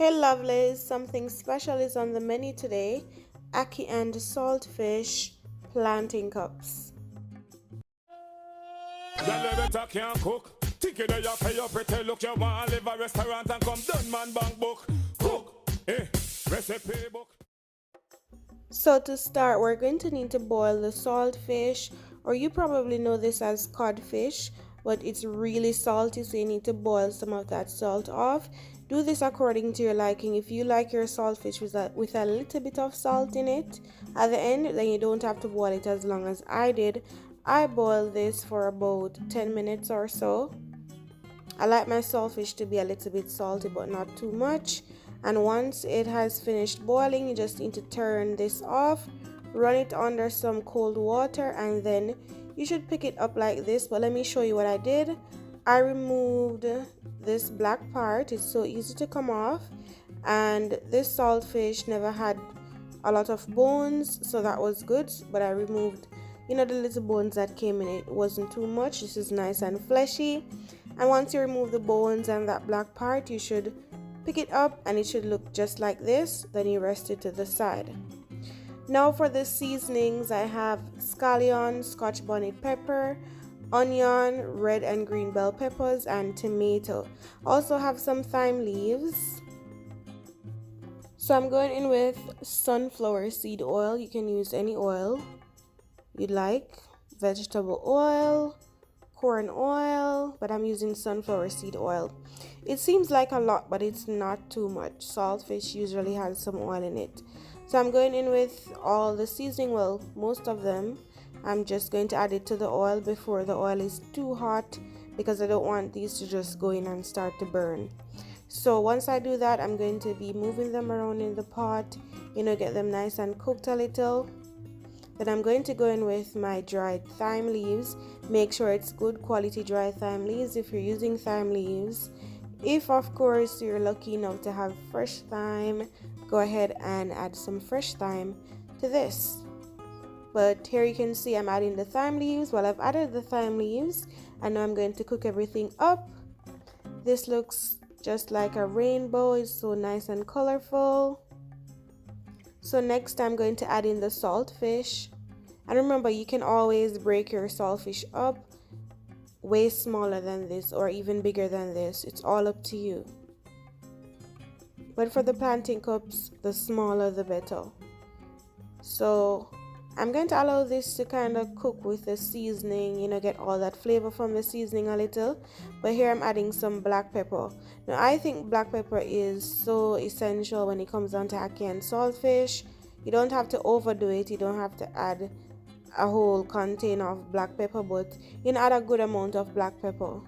Hey lovelies, something special is on the menu today. Ackee and saltfish plantain cups. Girl, better can't cook. Ticket there, you pay your pretty look. You want to live a restaurant and come done man bank book. Cook, recipe book. So to start, we're going to need to boil the saltfish, or you probably know this as codfish, but it's really salty, so you need to boil some of that salt off. Do this according to your liking. If you like your saltfish with a little bit of salt in it at the end, then you don't have to boil it as long as I did. I boiled this for about 10 minutes or so. I like my saltfish to be a little bit salty but not too much. And once it has finished boiling, you just need to turn this off, run it under some cold water, and then you should pick it up like this. But let me show you what I did. I removed this black part. It's so easy to come off, and this saltfish never had a lot of bones, so that was good. But I removed, the little bones that came in it. It wasn't too much. This is nice and fleshy. And once you remove the bones and that black part, you should pick it up and it should look just like this. Then you rest it to the side. Now for the seasonings, I have scallion, scotch bonnet pepper, onion, red and green bell peppers, and tomato. Also have some thyme leaves. So I'm going in with sunflower seed oil. You can use any oil you'd like, vegetable oil, corn oil, but I'm using sunflower seed oil. It seems like a lot, but it's not too much. Saltfish usually has some oil in it. So I'm going in with all the seasoning, well, most of them. I'm just going to add it to the oil before the oil is too hot, because I don't want these to just go in and start to burn. So once I do that, I'm going to be moving them around in the pot, get them nice and cooked a little. Then I'm going to go in with my dried thyme leaves. Make sure it's good quality dried thyme leaves if you're using thyme leaves. If of course you're lucky enough to have fresh thyme, go ahead and add some fresh thyme to this. But here you can see I'm adding the thyme leaves. Well, I've added the thyme leaves, and now I'm going to cook everything up. This looks just like a rainbow. It's so nice and colorful. So next I'm going to add in the saltfish. And remember, you can always break your saltfish up way smaller than this or even bigger than this. It's all up to you. But for the plantain cups, the smaller the better. So I'm going to allow this to kind of cook with the seasoning, get all that flavor from the seasoning a little. But here I'm adding some black pepper. Now I think black pepper is so essential when it comes down to ackee and saltfish. You don't have to overdo it. You don't have to add a whole container of black pepper, but add a good amount of black pepper.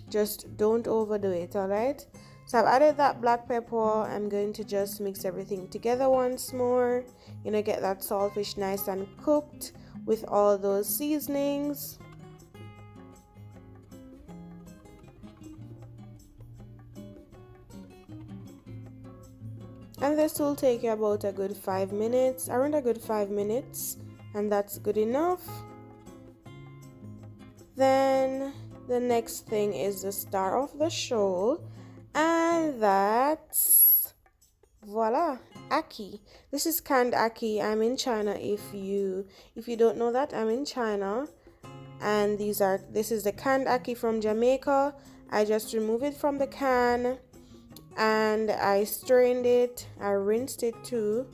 Just don't overdo it, alright? So I've added that black pepper. I'm going to just mix everything together once more. Get that saltfish nice and cooked with all those seasonings. And this will take you about a good 5 minutes, around a good 5 minutes, and that's good enough. Then the next thing is the star of the show, and that's voila, ackee. This is canned ackee. I'm in China. If you don't know that, I'm in China, and this is the canned ackee from Jamaica. I just remove it from the can and I strained it. I rinsed it too,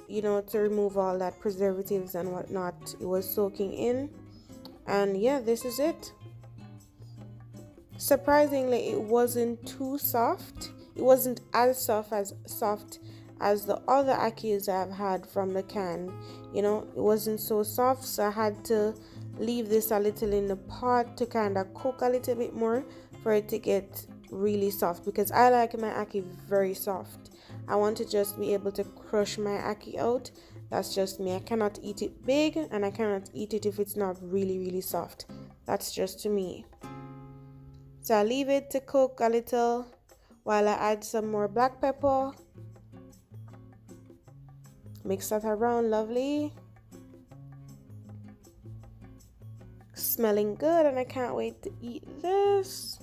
to remove all that preservatives and whatnot it was soaking in. And yeah, this is it. Surprisingly, it wasn't too soft. It wasn't as soft as the other ackees I've had from the can. It wasn't so soft, so I had to leave this a little in the pot to kind of cook a little bit more for it to get really soft, because I like my ackee very soft. I want to just be able to crush my ackee out. That's just me. I cannot eat it big, and I cannot eat it if it's not really, really soft. That's just to me. So I leave it to cook a little while I add some more black pepper. Mix that around, lovely. Smelling good, and I can't wait to eat this.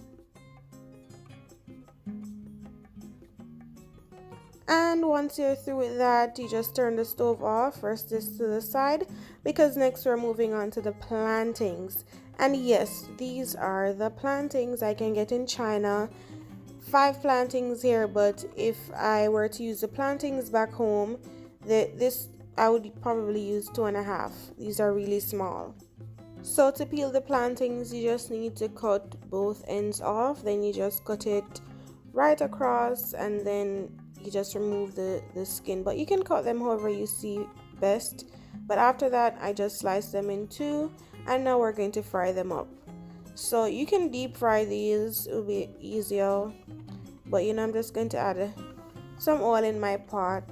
And once you're through with that, you just turn the stove off, rest this to the side, because next we're moving on to the plantains. And yes, these are the plantains I can get in China. 5 plantains here, but if I were to use the plantains back home, this I would probably use 2.5. These are really small. So to peel the plantains, you just need to cut both ends off, then you just cut it right across, and then you just remove the skin, but you can cut them however you see best. But after that, I just slice them in two, and now we're going to fry them up. So you can deep fry these, it will be easier, but you know, I'm just going to add some oil in my pot,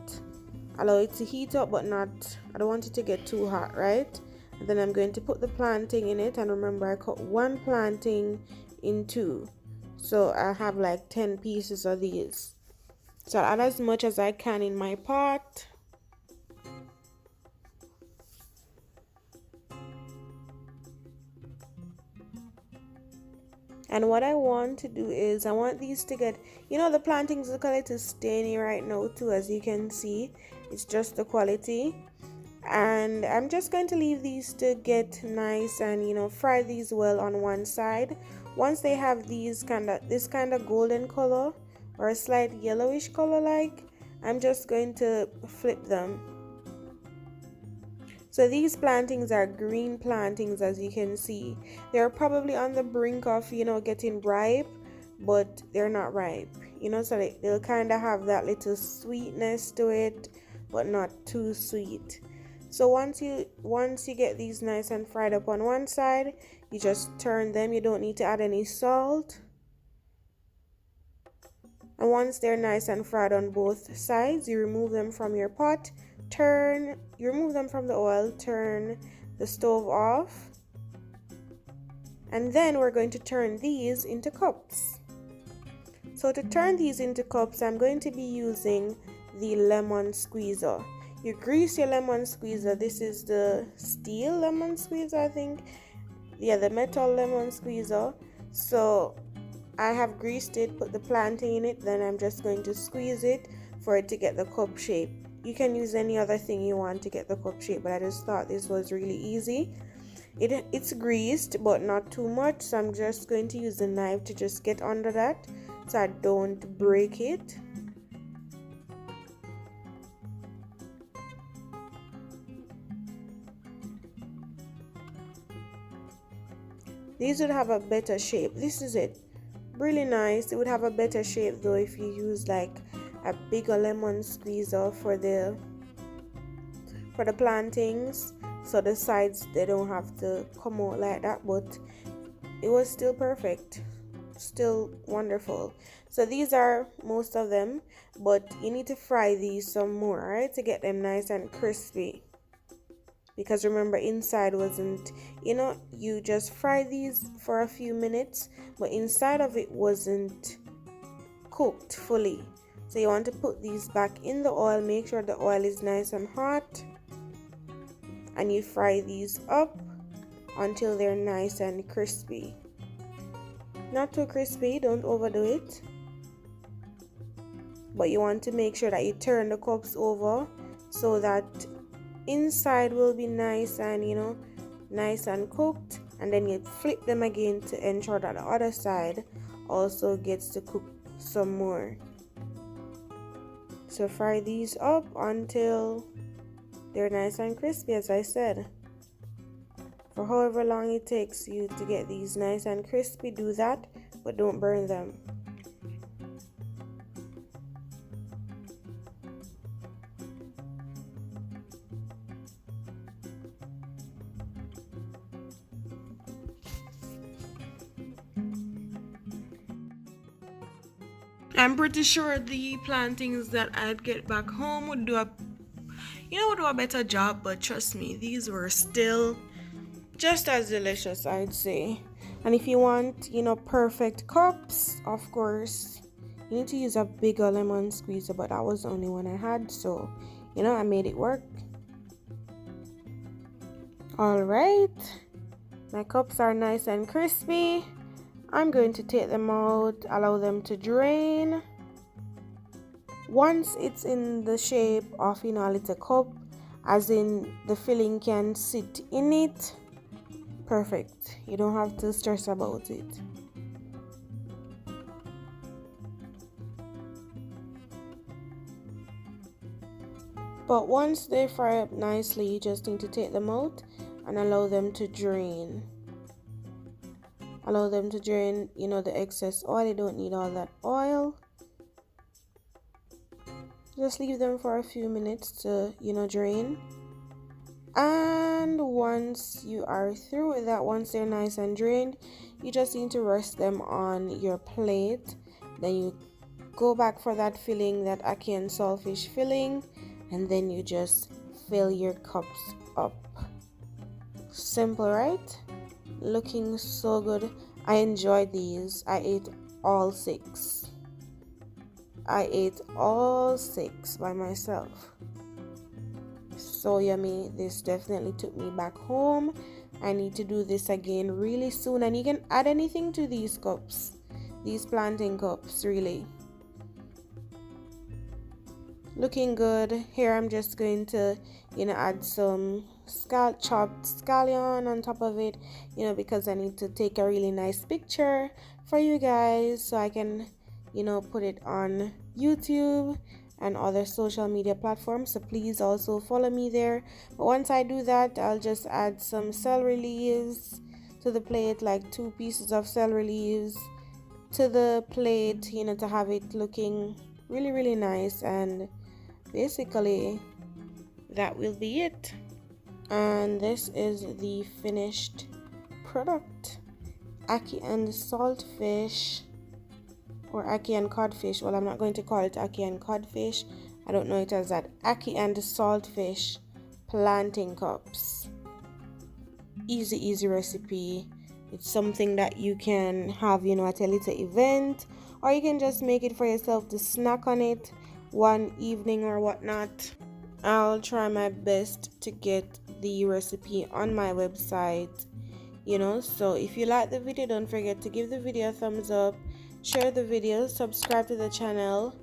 allow it to heat up, but not, I don't want it to get too hot, right? And then I'm going to put the plantain in it, and remember I cut one plantain in two, so I have like 10 pieces of these. So I'll add as much as I can in my pot. And what I want to do is I want these to get, you know, the plantains look a little stainy right now too, as you can see. It's just the quality. And I'm just going to leave these to get nice and, you know, fry these well on one side. Once they have this kind of golden color or a slight yellowish color like, I'm just going to flip them. So these plantains are green plantains, as you can see. They're probably on the brink of, you know, getting ripe, but they're not ripe, you know, so they'll kind of have that little sweetness to it, but not too sweet. So once you get these nice and fried up on one side, you just turn them. You don't need to add any salt. And once they're nice and fried on both sides, you remove them from your pot, you remove them from the oil, turn the stove off, and then we're going to turn these into cups. So to turn these into cups, I'm going to be using the lemon squeezer. You grease your lemon squeezer. This is the steel lemon squeezer, I think. Yeah, the metal lemon squeezer. So I have greased it, put the plantain in it, then I'm just going to squeeze it for it to get the cup shape. You can use any other thing you want to get the cup shape, but I just thought this was really easy. It's greased, but not too much, so I'm just going to use the knife to just get under that so I don't break it. These would have a better shape. This is it. Really nice. It would have a better shape though if you use like a bigger lemon squeezer for the plantains, so the sides, they don't have to come out like that, but it was still perfect, still wonderful. So these are most of them, but you need to fry these some more, right, to get them nice and crispy, because remember inside wasn't, you know, you just fry these for a few minutes, but inside of it wasn't cooked fully. So you want to put these back in the oil, make sure the oil is nice and hot, and you fry these up until they're nice and crispy. Not too crispy, don't overdo it, but you want to make sure that you turn the cups over so that inside will be nice and, you know, nice and cooked, and then you flip them again to ensure that the other side also gets to cook some more. So fry these up until they're nice and crispy, as I said. For however long it takes you to get these nice and crispy, do that, but don't burn them. I'm pretty sure the plantains that I'd get back home would do a better job, but trust me, these were still just as delicious, I'd say. And if you want, you know, perfect cups, of course, you need to use a bigger lemon squeezer, but that was the only one I had, so, you know, I made it work. Alright, my cups are nice and crispy. I'm going to take them out, allow them to drain. Once it's in the shape of, you know, a little cup, as in the filling can sit in it, perfect. You don't have to stress about it. But once they fry up nicely, you just need to take them out and allow them to drain. Allow them to drain, you know, the excess oil. You don't need all that oil. Just leave them for a few minutes to, you know, drain. And once you are through with that, once they're nice and drained, you just need to rest them on your plate. Then you go back for that filling, that ackee and saltfish filling, and then you just fill your cups up. Simple, right? Looking so good. I enjoyed these. I ate all 6. I ate all 6 by myself. So yummy. This definitely took me back home. I need to do this again really soon. And you can add anything to these cups, these plantain cups, really. Looking good. Here I'm just going to, you know, add some chopped scallion on top of it, you know, because I need to take a really nice picture for you guys so I can, you know, put it on YouTube and other social media platforms. So please also follow me there. But once I do that, I'll just add some celery leaves to the plate, like 2 pieces of celery leaves to the plate, you know, to have it looking really, really nice. And basically that will be it. And this is the finished product. Ackee and saltfish, or ackee and codfish. Well, I'm not going to call it ackee and codfish. I don't know it as that. Ackee and saltfish plantain cups. Easy recipe. It's something that you can have, you know, at a little event, or you can just make it for yourself to snack on it one evening or whatnot. I'll try my best to get the recipe on my website, you know. So if you like the video, don't forget to give the video a thumbs up, share the video, subscribe to the channel,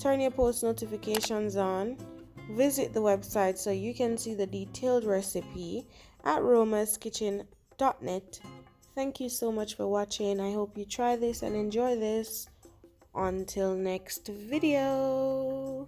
turn your post notifications on, visit the website so you can see the detailed recipe at roma'skitchen.net. Thank you so much for watching. I hope you try this and enjoy this. Until next video.